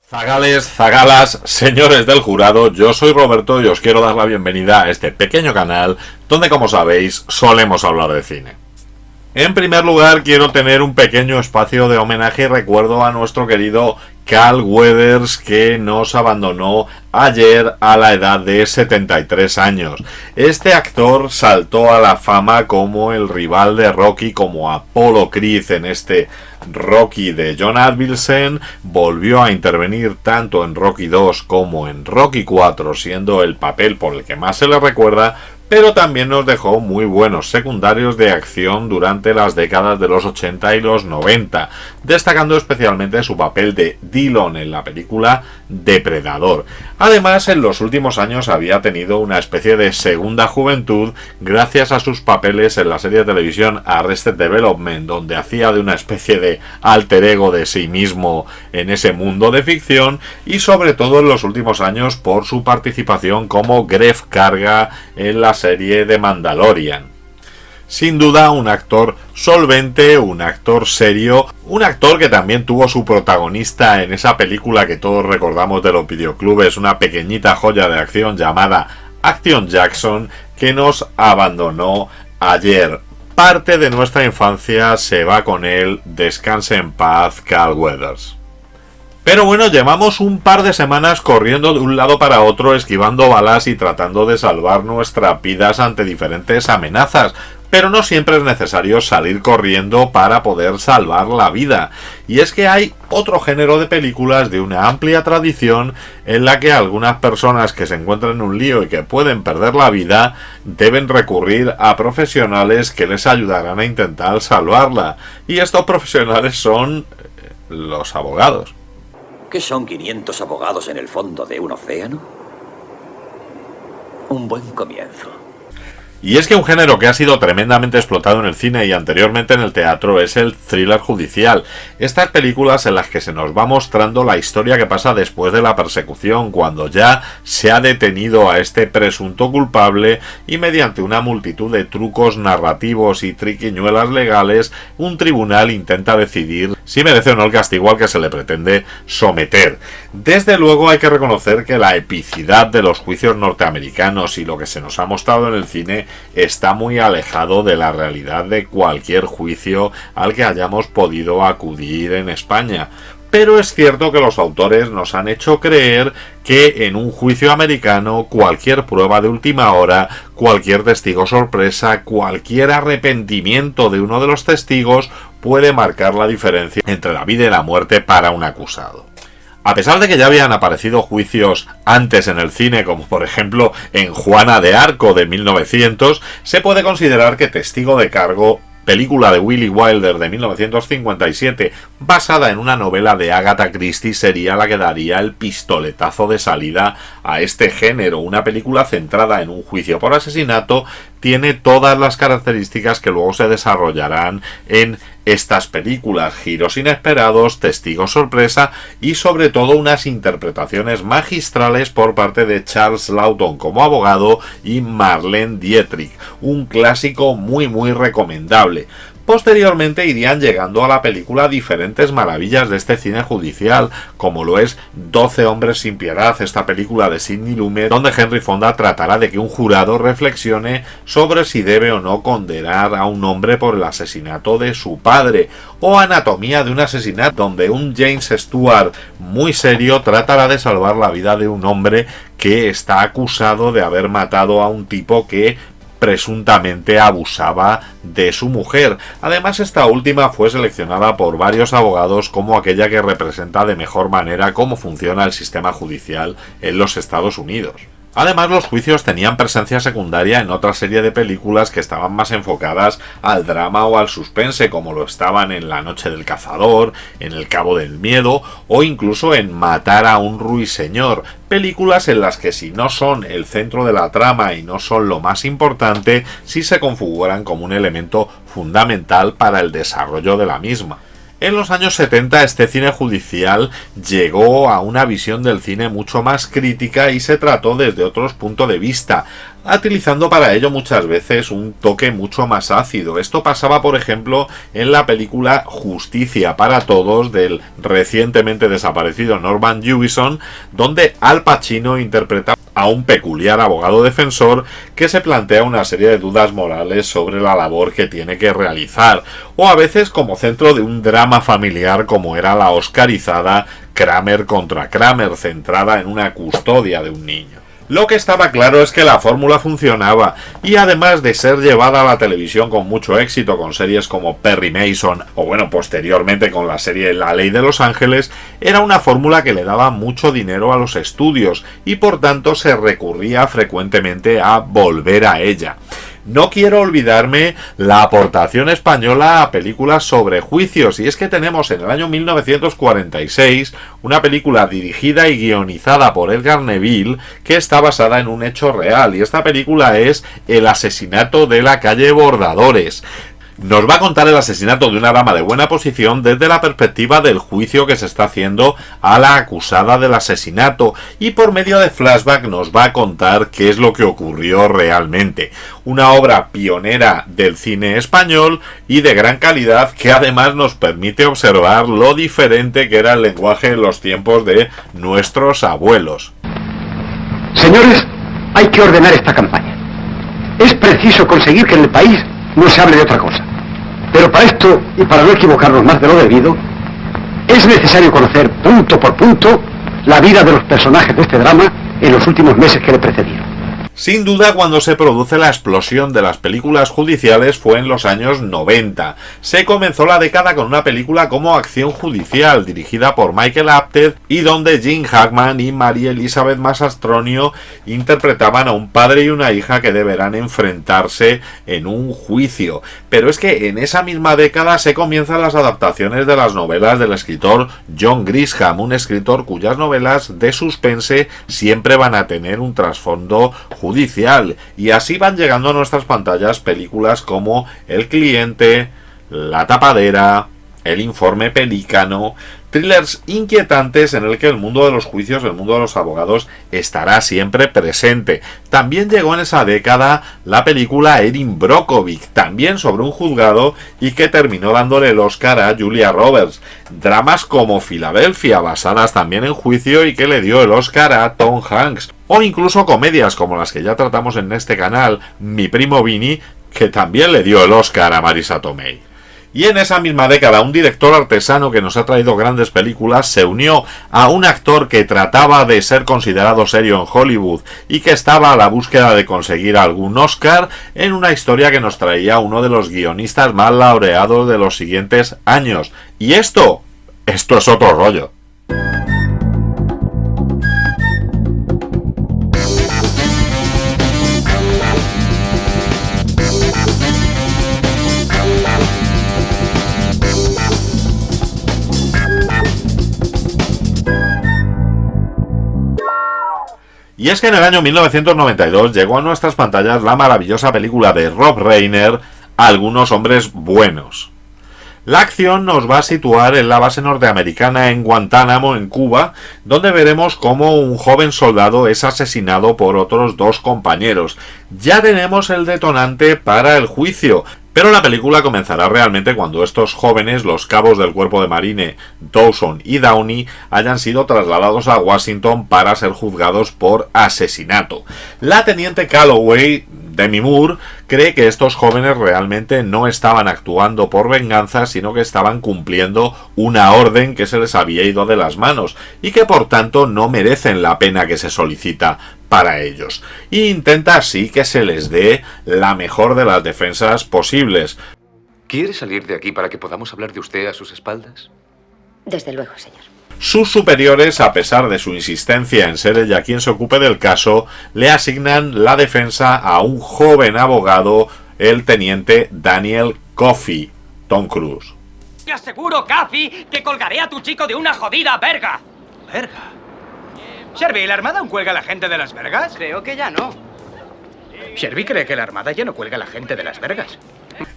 Zagales, zagalas, señores del jurado, yo soy Roberto y os quiero dar la bienvenida a este pequeño canal donde, como sabéis, solemos hablar de cine. En primer lugar, quiero tener un pequeño espacio de homenaje y recuerdo a nuestro querido Carl Weathers, que nos abandonó ayer a la edad de 73 años. Este actor saltó a la fama como el rival de Rocky, como Apollo Creed en este Rocky de John Avildsen. Volvió a intervenir tanto en Rocky 2 como en Rocky 4, siendo el papel por el que más se le recuerda, pero también nos dejó muy buenos secundarios de acción durante las décadas de los 80 y los 90, destacando especialmente su papel de Dillon en la película Depredador. Además, en los últimos años había tenido una especie de segunda juventud gracias a sus papeles en la serie de televisión Arrested Development, donde hacía de una especie de alter ego de sí mismo en ese mundo de ficción, y sobre todo en los últimos años por su participación como Greef Karga en la serie de Mandalorian. Sin duda, un actor solvente, un actor serio, un actor que también tuvo su protagonista en esa película que todos recordamos de los videoclubes, una pequeñita joya de acción llamada Action Jackson, que nos abandonó ayer. Parte de nuestra infancia se va con él, descanse en paz, Carl Weathers. Pero bueno, llevamos un par de semanas corriendo de un lado para otro, esquivando balas y tratando de salvar nuestras vidas ante diferentes amenazas. Pero no siempre es necesario salir corriendo para poder salvar la vida. Y es que hay otro género de películas de una amplia tradición en la que algunas personas que se encuentran en un lío y que pueden perder la vida deben recurrir a profesionales que les ayudarán a intentar salvarla. Y estos profesionales son los abogados. ¿Qué son 500 abogados en el fondo de un océano? Un buen comienzo. Y es que un género que ha sido tremendamente explotado en el cine y anteriormente en el teatro es el thriller judicial. Estas películas en las que se nos va mostrando la historia que pasa después de la persecución, cuando ya se ha detenido a este presunto culpable y mediante una multitud de trucos narrativos y triquiñuelas legales, un tribunal intenta decidir si merece o no el castigo al que se le pretende someter. Desde luego hay que reconocer que la epicidad de los juicios norteamericanos y lo que se nos ha mostrado en el cine está muy alejado de la realidad de cualquier juicio al que hayamos podido acudir en España. Pero es cierto que los autores nos han hecho creer que en un juicio americano cualquier prueba de última hora, cualquier testigo sorpresa, cualquier arrepentimiento de uno de los testigos puede marcar la diferencia entre la vida y la muerte para un acusado. A pesar de que ya habían aparecido juicios antes en el cine, como por ejemplo en Juana de Arco de 1900, se puede considerar que Testigo de Cargo, película de Billy Wilder de 1957, basada en una novela de Agatha Christie, sería la que daría el pistoletazo de salida a este género. Una película centrada en un juicio por asesinato tiene todas las características que luego se desarrollarán en estas películas: giros inesperados, testigos sorpresa y sobre todo unas interpretaciones magistrales por parte de Charles Laughton como abogado y Marlene Dietrich, un clásico muy recomendable. Posteriormente irían llegando a la película diferentes maravillas de este cine judicial, como lo es 12 hombres sin piedad, esta película de Sidney Lumet, donde Henry Fonda tratará de que un jurado reflexione sobre si debe o no condenar a un hombre por el asesinato de su padre, o Anatomía de un asesinato, donde un James Stewart muy serio tratará de salvar la vida de un hombre que está acusado de haber matado a un tipo que presuntamente abusaba de su mujer. Además, esta última fue seleccionada por varios abogados como aquella que representa de mejor manera cómo funciona el sistema judicial en los Estados Unidos. Además, los juicios tenían presencia secundaria en otra serie de películas que estaban más enfocadas al drama o al suspense, como lo estaban en La noche del cazador, en El cabo del miedo o incluso en Matar a un ruiseñor, películas en las que, si no son el centro de la trama y no son lo más importante, sí se configuran como un elemento fundamental para el desarrollo de la misma. En los años 70 este cine judicial llegó a una visión del cine mucho más crítica y se trató desde otros puntos de vista. utilizando para ello muchas veces un toque mucho más ácido. Esto pasaba, por ejemplo, en la película Justicia para Todos del recientemente desaparecido Norman Jewison, donde Al Pacino interpreta a un peculiar abogado defensor que se plantea una serie de dudas morales sobre la labor que tiene que realizar, o a veces como centro de un drama familiar como era la oscarizada Kramer contra Kramer, centrada en una custodia de un niño. Lo que estaba claro es que la fórmula funcionaba, y además de ser llevada a la televisión con mucho éxito con series como Perry Mason o bueno, posteriormente con la serie La Ley de Los Ángeles, era una fórmula que le daba mucho dinero a los estudios y por tanto se recurría frecuentemente a volver a ella. No quiero olvidarme la aportación española a películas sobre juicios, y es que tenemos en el año 1946 una película dirigida y guionizada por Edgar Neville que está basada en un hecho real, y esta película es El asesinato de la calle Bordadores. Nos va a contar el asesinato de una dama de buena posición desde la perspectiva del juicio que se está haciendo a la acusada del asesinato, y por medio de flashback nos va a contar qué es lo que ocurrió realmente. Una obra pionera del cine español y de gran calidad, que además nos permite observar lo diferente que era el lenguaje en los tiempos de nuestros abuelos. Señores, hay que ordenar esta campaña. Es preciso conseguir que en el país no se hable de otra cosa. Pero para esto, y para no equivocarnos más de lo debido, es necesario conocer punto por punto la vida de los personajes de este drama en los últimos meses que le precedieron. Sin duda, cuando se produce la explosión de las películas judiciales fue en los años 90. Se comenzó la década con una película como Acción Judicial, dirigida por Michael Apted, y donde Gene Hackman y Mary Elizabeth Mastrantonio interpretaban a un padre y una hija que deberán enfrentarse en un juicio. Pero es que en esa misma década se comienzan las adaptaciones de las novelas del escritor John Grisham, un escritor cuyas novelas de suspense siempre van a tener un trasfondo judicial, y así van llegando a nuestras pantallas películas como El cliente, La tapadera, El informe Pelícano, thrillers inquietantes en el que el mundo de los juicios, el mundo de los abogados estará siempre presente. También llegó en esa década la película Erin Brockovich, también sobre un juzgado, y que terminó dándole el Oscar a Julia Roberts. Dramas como Filadelfia, basadas también en juicio, y que le dio el Oscar a Tom Hanks. O incluso comedias como las que ya tratamos en este canal, Mi primo Vinny, que también le dio el Oscar a Marisa Tomei. Y en esa misma década, un director artesano que nos ha traído grandes películas se unió a un actor que trataba de ser considerado serio en Hollywood y que estaba a la búsqueda de conseguir algún Oscar, en una historia que nos traía uno de los guionistas más laureados de los siguientes años. Y esto es otro rollo. Y es que en el año 1992 llegó a nuestras pantallas la maravillosa película de Rob Reiner, Algunos hombres buenos. La acción nos va a situar en la base norteamericana en Guantánamo, en Cuba, donde veremos cómo un joven soldado es asesinado por otros dos compañeros. Ya tenemos el detonante para el juicio, pero la película comenzará realmente cuando estos jóvenes, los cabos del cuerpo de marine Dawson y Downey, hayan sido trasladados a Washington para ser juzgados por asesinato. La teniente Calloway, Demi Moore, cree que estos jóvenes realmente no estaban actuando por venganza, sino que estaban cumpliendo una orden que se les había ido de las manos y que por tanto no merecen la pena que se solicita para ellos. E intenta así que se les dé la mejor de las defensas posibles. ¿Quiere salir de aquí para que podamos hablar de usted a sus espaldas? Desde luego, señor. Sus superiores, a pesar de su insistencia en ser ella quien se ocupe del caso, le asignan la defensa a un joven abogado, el teniente Daniel Coffey, Tom Cruise. Te aseguro, Cathy, que colgaré a tu chico de una jodida verga. ¿Verga? Sherby, ¿la Armada aún cuelga a la gente de las vergas? Creo que ya no. Sherby cree que la Armada ya no cuelga a la gente de las vergas.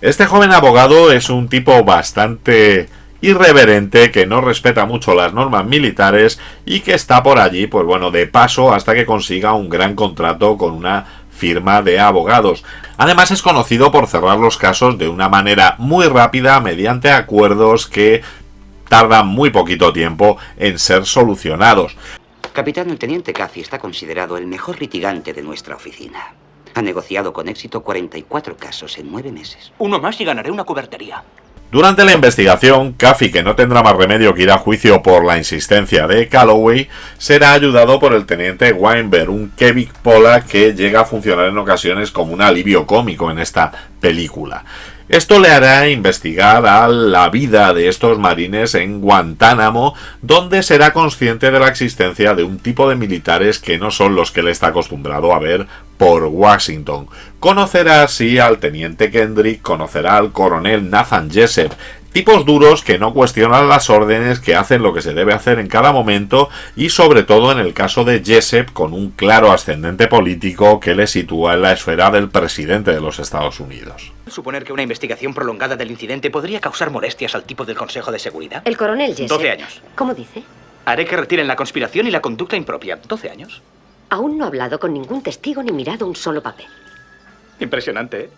Este joven abogado es un tipo bastante irreverente, que no respeta mucho las normas militares y que está por allí, pues bueno, de paso hasta que consiga un gran contrato con una firma de abogados. Además es conocido por cerrar los casos de una manera muy rápida mediante acuerdos que tardan muy poquito tiempo en ser solucionados. Capitán, el teniente Cathy está considerado el mejor litigante de nuestra oficina. Ha negociado con éxito 44 casos en 9 meses. Uno más y ganaré una cubertería. Durante la investigación, Cathy, que no tendrá más remedio que ir a juicio por la insistencia de Calloway, será ayudado por el teniente Weinberg, un Kevin Pollak que llega a funcionar en ocasiones como un alivio cómico en esta película. Esto le hará investigar a la vida de estos marines en Guantánamo, donde será consciente de la existencia de un tipo de militares que no son los que él está acostumbrado a ver por Washington. Conocerá así al teniente Kendrick, conocerá al coronel Nathan Jessup, tipos duros que no cuestionan las órdenes, que hacen lo que se debe hacer en cada momento y sobre todo en el caso de Jessup con un claro ascendente político que le sitúa en la esfera del presidente de los Estados Unidos. Suponer que una investigación prolongada del incidente podría causar molestias al tipo del Consejo de Seguridad. El coronel Jessup. 12 años. ¿Cómo dice? Haré que retiren la conspiración y la conducta impropia. 12 años. Aún no ha hablado con ningún testigo ni mirado un solo papel. Impresionante, ¿eh?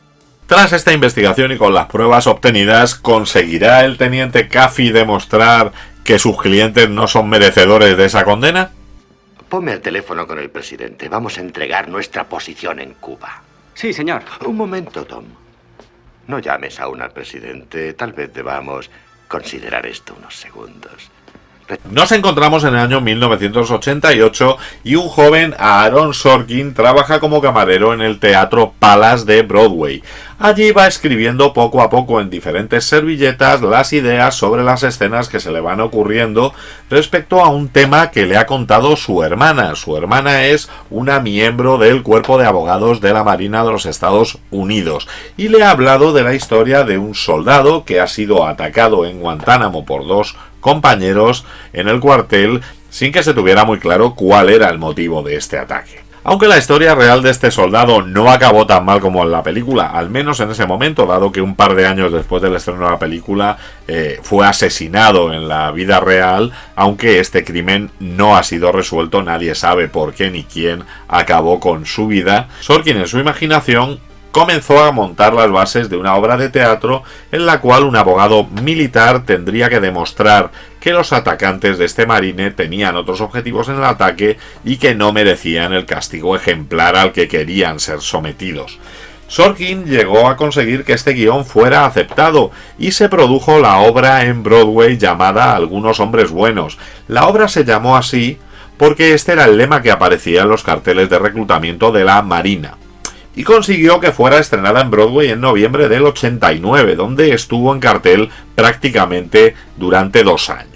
Tras esta investigación y con las pruebas obtenidas, ¿conseguirá el teniente Cathy demostrar que sus clientes no son merecedores de esa condena? Ponme el teléfono con el presidente. Vamos a entregar nuestra posición en Cuba. Sí, señor. Un momento, Tom. No llames aún al presidente. Tal vez debamos considerar esto unos segundos. Nos encontramos en el año 1988 y un joven Aaron Sorkin trabaja como camarero en el Teatro Palace de Broadway. Allí va escribiendo poco a poco en diferentes servilletas las ideas sobre las escenas que se le van ocurriendo respecto a un tema que le ha contado su hermana. Su hermana es una miembro del Cuerpo de Abogados de la Marina de los Estados Unidos y le ha hablado de la historia de un soldado que ha sido atacado en Guantánamo por dos compañeros en el cuartel sin que se tuviera muy claro cuál era el motivo de este ataque. Aunque la historia real de este soldado no acabó tan mal como en la película, al menos en ese momento, dado que un par de años después del estreno de la película fue asesinado en la vida real, aunque este crimen no ha sido resuelto, nadie sabe por qué ni quién acabó con su vida. Sorkin, en su imaginación, comenzó a montar las bases de una obra de teatro en la cual un abogado militar tendría que demostrar que los atacantes de este marine tenían otros objetivos en el ataque y que no merecían el castigo ejemplar al que querían ser sometidos. Sorkin llegó a conseguir que este guión fuera aceptado y se produjo la obra en Broadway llamada Algunos hombres buenos. La obra se llamó así porque este era el lema que aparecía en los carteles de reclutamiento de la Marina. Y consiguió que fuera estrenada en Broadway en noviembre del 89, donde estuvo en cartel prácticamente durante 2 años.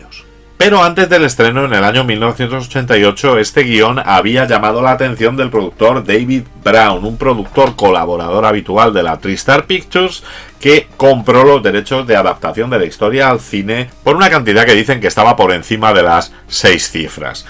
Pero antes del estreno en el año 1988, este guión había llamado la atención del productor David Brown, un productor colaborador habitual de la TriStar Pictures, que compró los derechos de adaptación de la historia al cine por una cantidad que dicen que estaba por encima de las 6 cifras.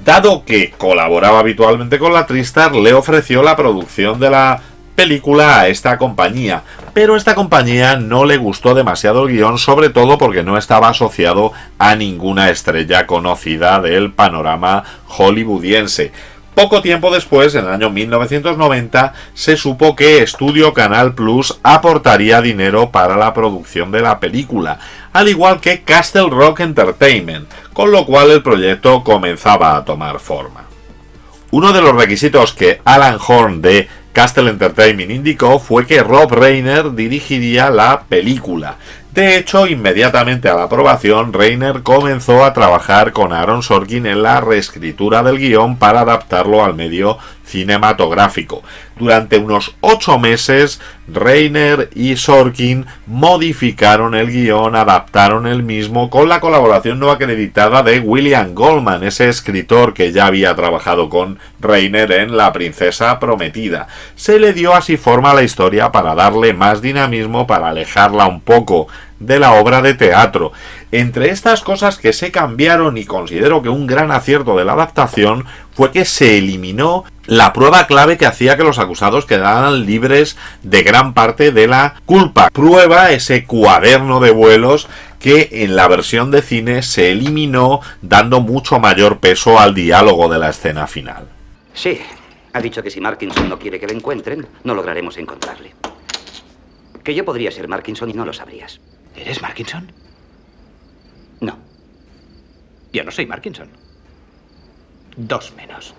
Dado que colaboraba habitualmente con la TriStar, le ofreció la producción de la película a esta compañía, pero esta compañía no le gustó demasiado el guión, sobre todo porque no estaba asociado a ninguna estrella conocida del panorama hollywoodiense. Poco tiempo después, en el año 1990, se supo que Estudio Canal Plus aportaría dinero para la producción de la película, al igual que Castle Rock Entertainment, con lo cual el proyecto comenzaba a tomar forma. Uno de los requisitos que Alan Horn de Castle Entertainment indicó fue que Rob Reiner dirigiría la película. De hecho, inmediatamente a la aprobación, Reiner comenzó a trabajar con Aaron Sorkin en la reescritura del guión para adaptarlo al medio cinematográfico. Durante unos 8 meses, Reiner y Sorkin modificaron el guión, adaptaron el mismo con la colaboración no acreditada de William Goldman, ese escritor que ya había trabajado con Reiner en La Princesa Prometida. Se le dio así forma a la historia para darle más dinamismo, para alejarla un poco de la obra de teatro. Entre estas cosas que se cambiaron, y considero que un gran acierto de la adaptación, fue que se eliminó la prueba clave que hacía que los acusados quedaran libres de gran parte de la culpa. Prueba, ese cuaderno de vuelos que en la versión de cine se eliminó, dando mucho mayor peso al diálogo de la escena final. Sí, Ha dicho que si Markinson no quiere que le encuentren, no lograremos encontrarle. Que yo podría ser Markinson y no lo sabrías. ¿Eres Markinson? No. Yo no soy Markinson. 2 menos.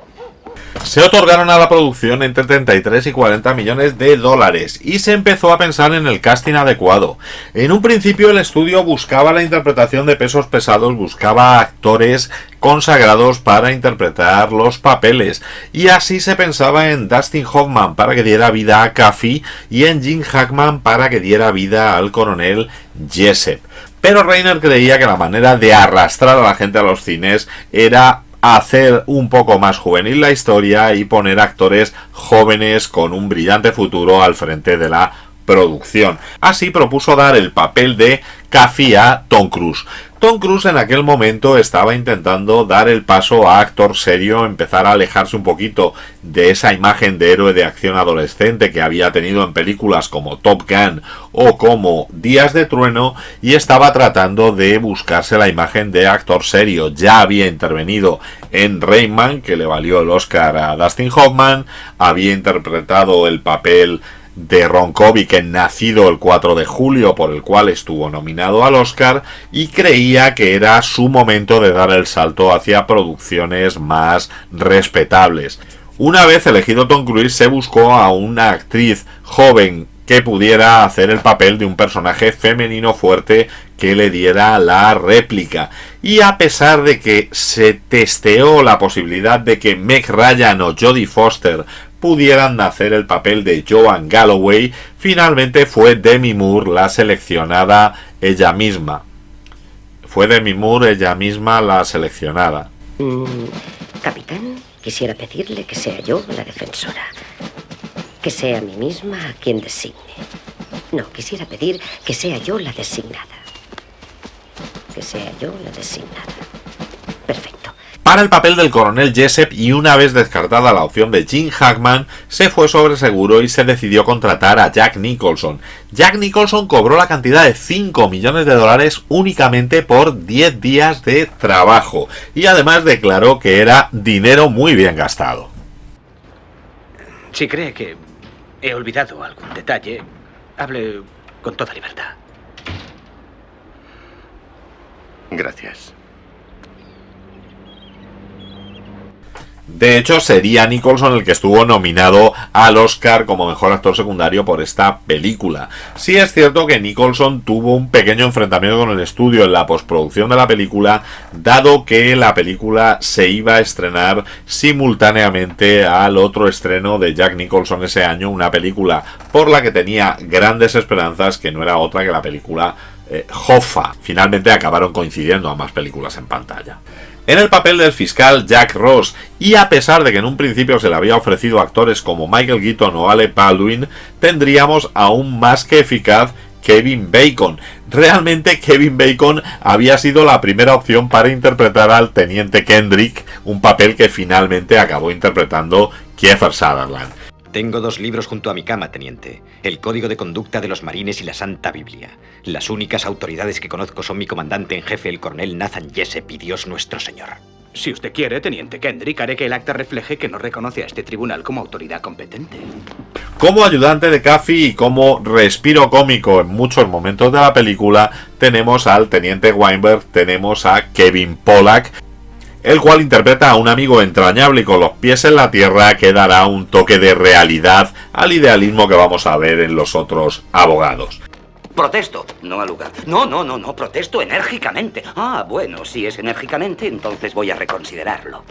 Se otorgaron a la producción entre 33 y 40 millones de dólares y se empezó a pensar en el casting adecuado. En un principio el estudio buscaba la interpretación de pesos pesados, buscaba actores consagrados para interpretar los papeles, y así se pensaba en Dustin Hoffman para que diera vida a Kaffee y en Gene Hackman para que diera vida al coronel Jessup. Pero Reiner creía que la manera de arrastrar a la gente a los cines era hacer un poco más juvenil la historia y poner actores jóvenes con un brillante futuro al frente de la producción. Así propuso dar el papel de Kaffee a Tom Cruise. Tom Cruise en aquel momento estaba intentando dar el paso a actor serio, empezar a alejarse un poquito de esa imagen de héroe de acción adolescente que había tenido en películas como Top Gun o como Días de Trueno, y estaba tratando de buscarse la imagen de actor serio. Ya había intervenido en Rain Man, que le valió el Oscar a Dustin Hoffman, había interpretado el papel de Ron Kovic en Nacido el 4 de julio, por el cual estuvo nominado al Oscar, y creía que era su momento de dar el salto hacia producciones más respetables. Una vez elegido Tom Cruise, se buscó a una actriz joven que pudiera hacer el papel de un personaje femenino fuerte que le diera la réplica. Y a pesar de que se testeó la posibilidad de que Meg Ryan o Jodie Foster pudieran hacer el papel de Joan Galloway, finalmente fue Demi Moore la seleccionada ella misma. Fue Demi Moore ella misma la seleccionada. Capitán, quisiera pedirle que sea yo la defensora. Que sea a mí misma a quien designe. No, quisiera pedir que sea yo la designada. Que sea yo la designada. Perfecto. Para el papel del coronel Jessup, y una vez descartada la opción de Gene Hackman, se fue sobre seguro y se decidió contratar a Jack Nicholson. Jack Nicholson cobró la cantidad de 5 millones de dólares únicamente por 10 días de trabajo, y además declaró que era dinero muy bien gastado. Si cree que he olvidado algún detalle, hable con toda libertad. Gracias. De hecho, sería Nicholson el que estuvo nominado al Oscar como mejor actor secundario por esta película. Sí es cierto que Nicholson tuvo un pequeño enfrentamiento con el estudio en la postproducción de la película, dado que la película se iba a estrenar simultáneamente al otro estreno de Jack Nicholson ese año, una película por la que tenía grandes esperanzas, que no era otra que la película Hoffa. Finalmente acabaron coincidiendo ambas películas en pantalla. En el papel del fiscal Jack Ross, y a pesar de que en un principio se le había ofrecido actores como Michael Keaton o Alec Baldwin, tendríamos aún más que eficaz Kevin Bacon. Realmente Kevin Bacon había sido la primera opción para interpretar al teniente Kendrick, un papel que finalmente acabó interpretando Kiefer Sutherland. Tengo 2 libros junto a mi cama, teniente. El Código de Conducta de los Marines y la Santa Biblia. Las únicas autoridades que conozco son mi comandante en jefe, el coronel Nathan Jessup, y Dios nuestro Señor. Si usted quiere, teniente Kendrick, haré que el acta refleje que no reconoce a este tribunal como autoridad competente. Como ayudante de Kaffee y como respiro cómico en muchos momentos de la película, tenemos al teniente Weinberg, tenemos a Kevin Pollak, el cual interpreta a un amigo entrañable y con los pies en la tierra, que dará un toque de realidad al idealismo que vamos a ver en los otros abogados. Protesto, no al lugar. No, protesto enérgicamente. Ah, bueno, si es enérgicamente, entonces voy a reconsiderarlo.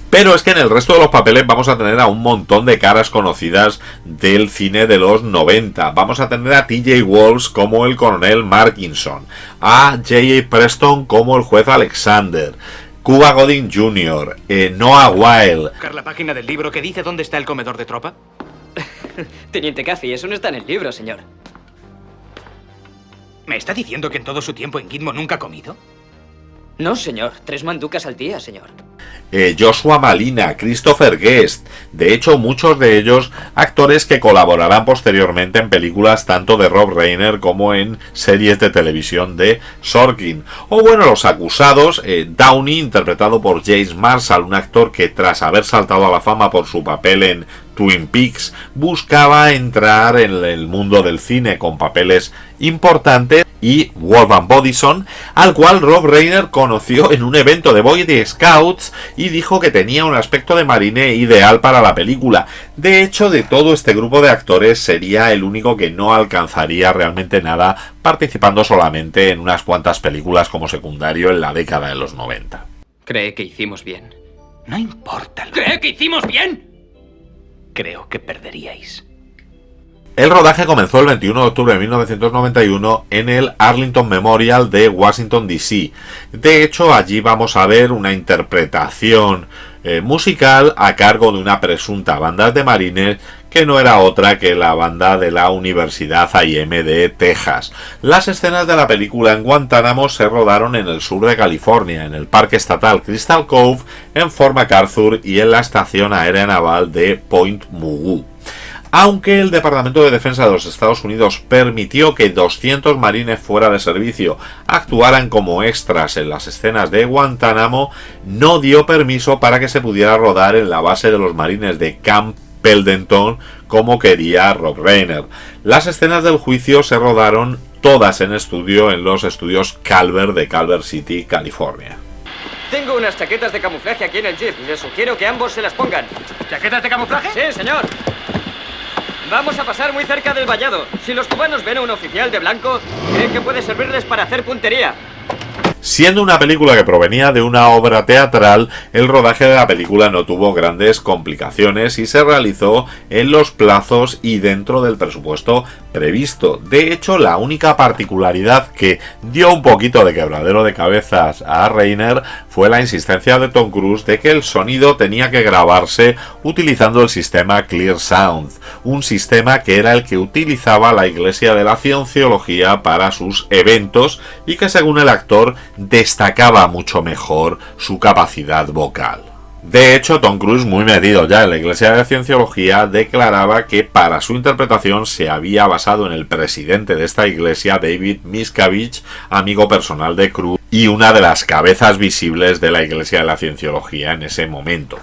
Pero es que en el resto de los papeles vamos a tener a un montón de caras conocidas del cine de los 90. Vamos a tener a T.J. Walsh como el coronel Markinson, a J.A. Preston como el juez Alexander, Cuba Gooding Jr., Noah Wyle. ¿Buscar la página del libro que dice dónde está el comedor de tropa? Teniente Kaffee, eso no está en el libro, señor. ¿Me está diciendo que en todo su tiempo en Gitmo nunca ha comido? No, señor. 3 manducas al día, señor. Joshua Malina, Christopher Guest, de hecho muchos de ellos actores que colaborarán posteriormente en películas tanto de Rob Reiner como en series de televisión de Sorkin. O bueno, los acusados, Downey, interpretado por James Marshall, un actor que tras haber saltado a la fama por su papel en Twin Peaks, buscaba entrar en el mundo del cine con papeles importantes, y Wolfgang Bodison, al cual Rob Reiner conoció en un evento de Boy Scouts y dijo que tenía un aspecto de marine ideal para la película. De hecho, de todo este grupo de actores sería el único que no alcanzaría realmente nada, participando solamente en unas cuantas películas como secundario en la década de los 90. ¿Cree que hicimos bien? No importa. ¿Cree que hicimos bien? Creo que perderíais. El rodaje comenzó el 21 de octubre de 1991 en el Arlington Memorial de Washington, D.C. De hecho, allí vamos a ver una interpretación musical a cargo de una presunta banda de marines que no era otra que la banda de la Universidad A&M de Texas. Las escenas de la película en Guantánamo se rodaron en el sur de California, en el Parque Estatal Crystal Cove, en Fort MacArthur y en la Estación Aérea Naval de Point Mugu. Aunque el Departamento de Defensa de los Estados Unidos permitió que 200 marines fuera de servicio actuaran como extras en las escenas de Guantánamo, no dio permiso para que se pudiera rodar en la base de los marines de Camp Pendleton como quería Rob Reiner. Las escenas del juicio se rodaron todas en estudio en los estudios Calvert de Culver City, California. Tengo unas chaquetas de camuflaje aquí en el jeep. Les sugiero que ambos se las pongan. ¿Chaquetas de camuflaje? Sí, señor. Vamos a pasar muy cerca del vallado. Si los cubanos ven a un oficial de blanco, creen que puede servirles para hacer puntería. Siendo una película que provenía de una obra teatral, el rodaje de la película no tuvo grandes complicaciones y se realizó en los plazos y dentro del presupuesto previsto. De hecho, la única particularidad que dio un poquito de quebradero de cabezas a Reiner fue la insistencia de Tom Cruise de que el sonido tenía que grabarse utilizando el sistema Clear Sound, un sistema que era el que utilizaba la Iglesia de la Cienciología para sus eventos y que, según el actor, destacaba mucho mejor su capacidad vocal. De hecho, Tom Cruise, muy metido ya en la Iglesia de la Cienciología, declaraba que para su interpretación se había basado en el presidente de esta iglesia, David Miscavige, amigo personal de Cruise y una de las cabezas visibles de la Iglesia de la Cienciología en ese momento.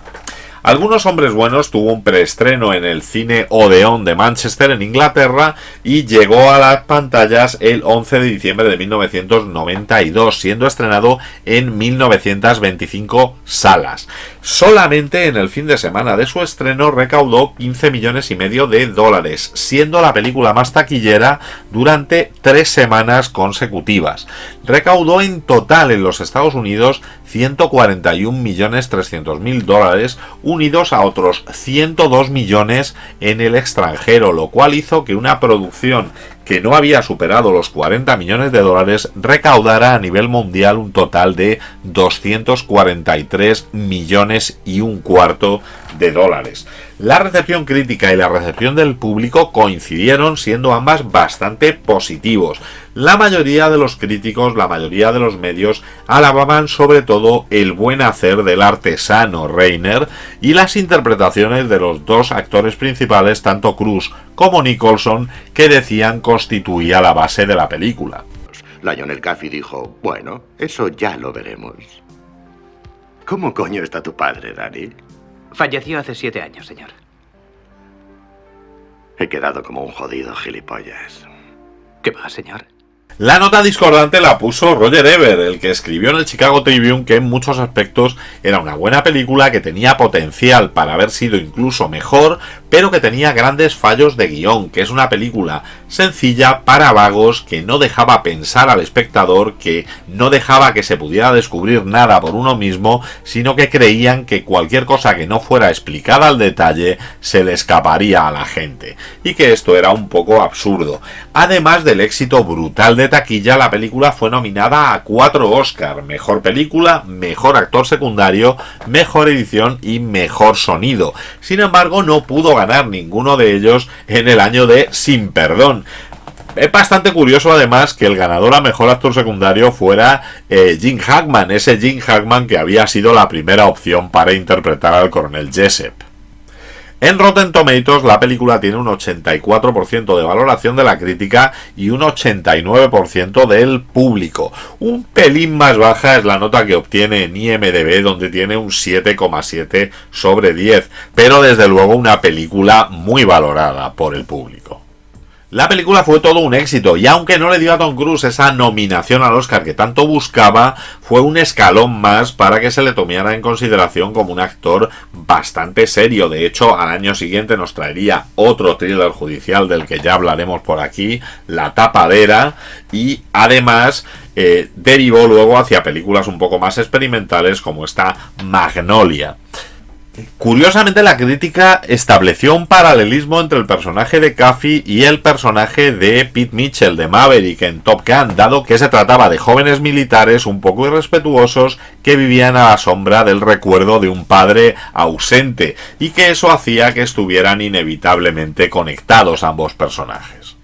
Algunos hombres buenos tuvo un preestreno en el cine Odeón de Manchester, en Inglaterra, y llegó a las pantallas el 11 de diciembre de 1992, siendo estrenado en 1925 salas. Solamente en el fin de semana de su estreno recaudó 15 millones y medio de dólares, siendo la película más taquillera durante 3 semanas consecutivas. Recaudó en total en los Estados Unidos 141.300.000 dólares, unidos a otros 102 millones en el extranjero, lo cual hizo que una producción que no había superado los 40 millones de dólares recaudara a nivel mundial un total de 243 millones y un cuarto de dólares. La recepción crítica y la recepción del público coincidieron, siendo ambas bastante positivos. La mayoría de los críticos, la mayoría de los medios alababan sobre todo el buen hacer del artesano Reiner y las interpretaciones de los dos actores principales, tanto Cruise como Nicholson, que decían constituía la base de la película. Lionel Caffey dijo, bueno, eso ya lo veremos. ¿Cómo coño está tu padre, Danny? Falleció hace 7 años, señor. He quedado como un jodido gilipollas. ¿Qué va, señor? La nota discordante la puso Roger Ebert, el que escribió en el Chicago Tribune que en muchos aspectos era una buena película, que tenía potencial para haber sido incluso mejor, pero que tenía grandes fallos de guión, que es una película sencilla para vagos, que no dejaba pensar al espectador, que no dejaba que se pudiera descubrir nada por uno mismo, sino que creían que cualquier cosa que no fuera explicada al detalle se le escaparía a la gente, y que esto era un poco absurdo. Además del éxito brutal de taquilla, la película fue nominada a 4 Oscar: Mejor Película, Mejor Actor Secundario, Mejor Edición y Mejor Sonido. Sin embargo, no pudo ganar ninguno de ellos en el año de Sin Perdón. Es bastante curioso además que el ganador a mejor actor secundario fuera Gene Hackman, ese Gene Hackman que había sido la primera opción para interpretar al coronel Jessup. En Rotten Tomatoes la película tiene un 84% de valoración de la crítica y un 89% del público. Un pelín más baja es la nota que obtiene en IMDb, donde tiene un 7,7 sobre 10, pero desde luego una película muy valorada por el público. La película fue todo un éxito y aunque no le dio a Tom Cruise esa nominación al Oscar que tanto buscaba, fue un escalón más para que se le tomara en consideración como un actor bastante serio. De hecho, al año siguiente nos traería otro thriller judicial del que ya hablaremos por aquí, La Tapadera, y además derivó luego hacia películas un poco más experimentales como esta Magnolia. Curiosamente, la crítica estableció un paralelismo entre el personaje de Kaffee y el personaje de Pete Mitchell de Maverick en Top Gun, dado que se trataba de jóvenes militares un poco irrespetuosos que vivían a la sombra del recuerdo de un padre ausente, y que eso hacía que estuvieran inevitablemente conectados ambos personajes.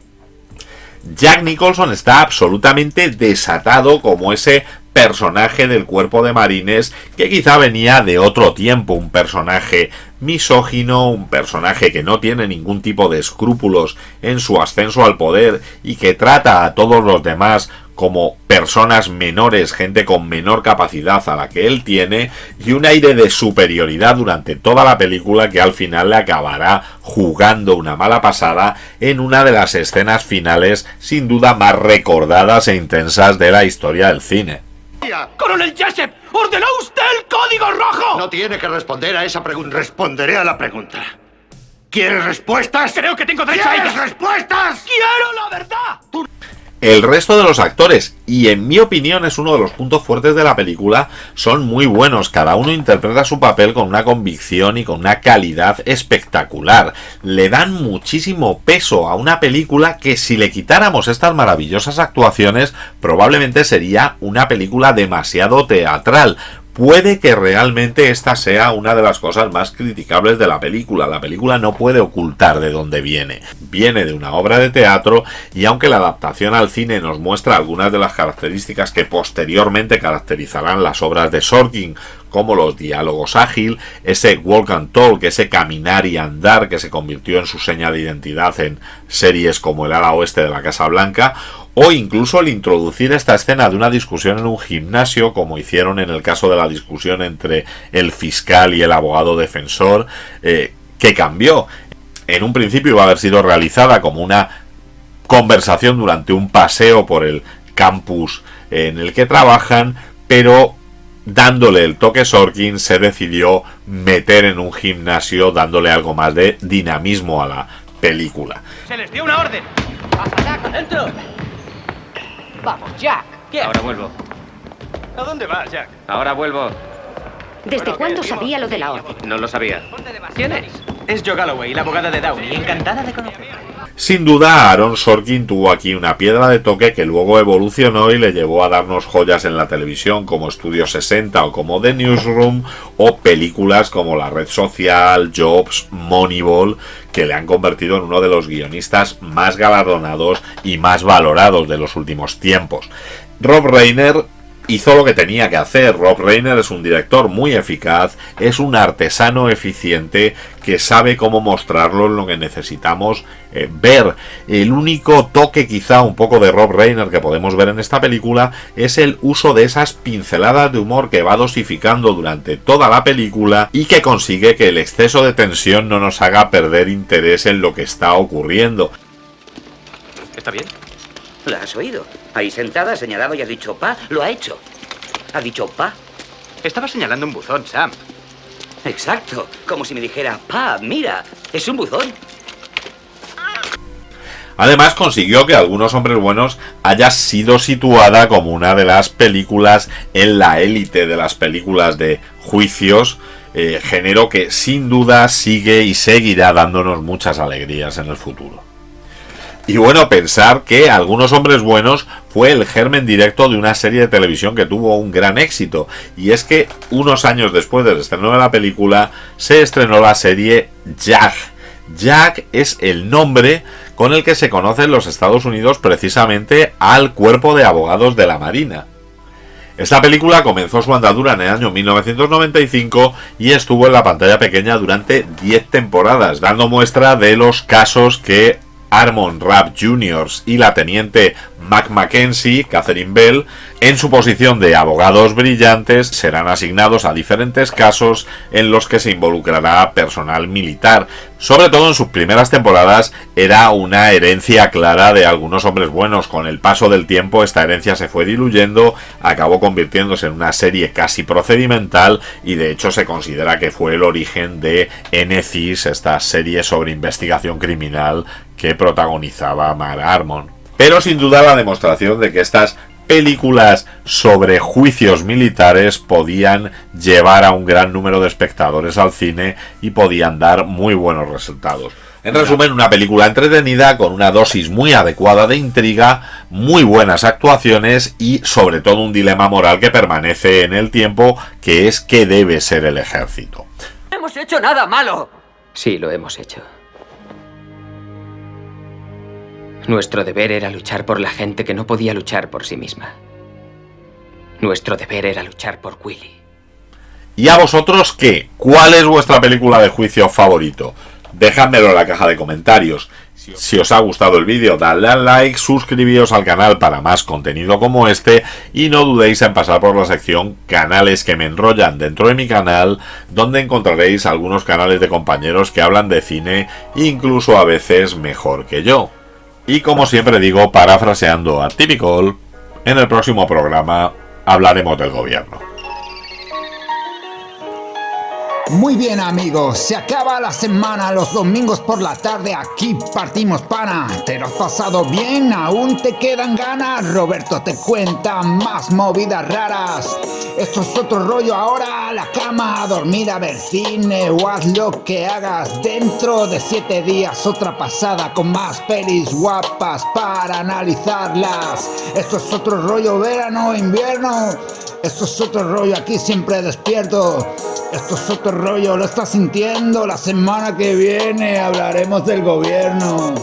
Jack Nicholson está absolutamente desatado como ese personaje del cuerpo de marines que quizá venía de otro tiempo, un personaje misógino, un personaje que no tiene ningún tipo de escrúpulos en su ascenso al poder y que trata a todos los demás como personas menores, gente con menor capacidad a la que él tiene, y un aire de superioridad durante toda la película que al final le acabará jugando una mala pasada en una de las escenas finales sin duda más recordadas e intensas de la historia del cine. ¡Coronel Jessup! ¡Ordenó usted el código rojo! No tiene que responder a esa pregunta. Responderé a la pregunta. ¿Quieres respuestas? Creo que tengo derecho a ellas. ¿Quieres respuestas? ¡Quiero la verdad! El resto de los actores, y en mi opinión es uno de los puntos fuertes de la película, son muy buenos. Cada uno interpreta su papel con una convicción y con una calidad espectacular. Le dan muchísimo peso a una película que, si le quitáramos estas maravillosas actuaciones, probablemente sería una película demasiado teatral. Puede que realmente esta sea una de las cosas más criticables de la película. La película no puede ocultar de dónde viene. Viene de una obra de teatro, y aunque la adaptación al cine nos muestra algunas de las características que posteriormente caracterizarán las obras de Sorkin, como los diálogos ágil, ese walk and talk, ese caminar y andar que se convirtió en su seña de identidad en series como El ala oeste de la Casa Blanca, o incluso el introducir esta escena de una discusión en un gimnasio, como hicieron en el caso de la discusión entre el fiscal y el abogado defensor, que cambió. En un principio iba a haber sido realizada como una conversación durante un paseo por el campus en el que trabajan, pero dándole el toque Sorkin se decidió meter en un gimnasio, dándole algo más de dinamismo a la película. ¡Se les dio una orden! ¡Pasa, Jack! ¡Dentro! Vamos, Jack. ¿Qué? Ahora vuelvo. ¿A dónde vas, Jack? Ahora vuelvo. ¿Desde cuándo sabía lo de la orden? No lo sabía. ¿Quién es? Es Jo Galloway, la abogada de Downey. Encantada de conocerla. Sin duda, Aaron Sorkin tuvo aquí una piedra de toque que luego evolucionó y le llevó a darnos joyas en la televisión como Estudio 60 o como The Newsroom, o películas como La Red Social, Jobs, Moneyball, que le han convertido en uno de los guionistas más galardonados y más valorados de los últimos tiempos. Rob Reiner hizo lo que tenía que hacer. Rob Reiner es un director muy eficaz, es un artesano eficiente que sabe cómo mostrarlo en lo que necesitamos ver. El único toque quizá un poco de Rob Reiner que podemos ver en esta película es el uso de esas pinceladas de humor que va dosificando durante toda la película y que consigue que el exceso de tensión no nos haga perder interés en lo que está ocurriendo. ¿Está bien? ¿La has oído? Ahí sentada, ha señalado y ha dicho pa. Lo ha hecho. Ha dicho pa. Estaba señalando un buzón, Sam. Exacto. Como si me dijera, pa, mira, es un buzón. Además consiguió que Algunos hombres buenos haya sido situada como una de las películas en la élite de las películas de juicios, género que sin duda sigue y seguirá dándonos muchas alegrías en el futuro. Y bueno, pensar que Algunos hombres buenos fue el germen directo de una serie de televisión que tuvo un gran éxito, y es que unos años después del estreno de la película se estrenó la serie Jack. Jack es el nombre con el que se conoce en los Estados Unidos precisamente al Cuerpo de Abogados de la Marina. Esta película comenzó su andadura en el año 1995 y estuvo en la pantalla pequeña durante 10 temporadas, dando muestra de los casos que Armond Rapp Jr. y la teniente Mac Mackenzie, Catherine Bell, en su posición de abogados brillantes, serán asignados a diferentes casos en los que se involucrará personal militar. Sobre todo en sus primeras temporadas era una herencia clara de algunos hombres buenos. Con el paso del tiempo esta herencia se fue diluyendo, acabó convirtiéndose en una serie casi procedimental y de hecho se considera que fue el origen de NCIS, esta serie sobre investigación criminal que protagonizaba Mark Harmon. Pero sin duda la demostración de que estas películas sobre juicios militares podían llevar a un gran número de espectadores al cine y podían dar muy buenos resultados. En resumen, una película entretenida con una dosis muy adecuada de intriga, muy buenas actuaciones y sobre todo un dilema moral que permanece en el tiempo, que es ¿qué debe ser el ejército? ¡No hemos hecho nada malo! Sí, lo hemos hecho. Nuestro deber era luchar por la gente que no podía luchar por sí misma. Nuestro deber era luchar por Willy. ¿Y a vosotros qué? ¿Cuál es vuestra película de juicio favorito? Dejádmelo en la caja de comentarios. Si os ha gustado el vídeo, dadle al like, suscribíos al canal para más contenido como este y no dudéis en pasar por la sección Canales que me enrollan dentro de mi canal, donde encontraréis algunos canales de compañeros que hablan de cine, incluso a veces mejor que yo. Y como siempre digo, parafraseando a Typical, en el próximo programa hablaremos del gobierno. Muy bien amigos, se acaba la semana, los domingos por la tarde aquí partimos pana. ¿Te lo has pasado bien? ¿Aún te quedan ganas? Roberto te cuenta más movidas raras. Esto es otro rollo ahora, a la cama, a dormir, a ver cine o haz lo que hagas. Dentro de 7 días otra pasada con más pelis guapas para analizarlas. Esto es otro rollo verano, invierno. Esto es otro rollo, aquí siempre despierto. Esto es otro rollo, lo estás sintiendo. La semana que viene hablaremos del gobierno.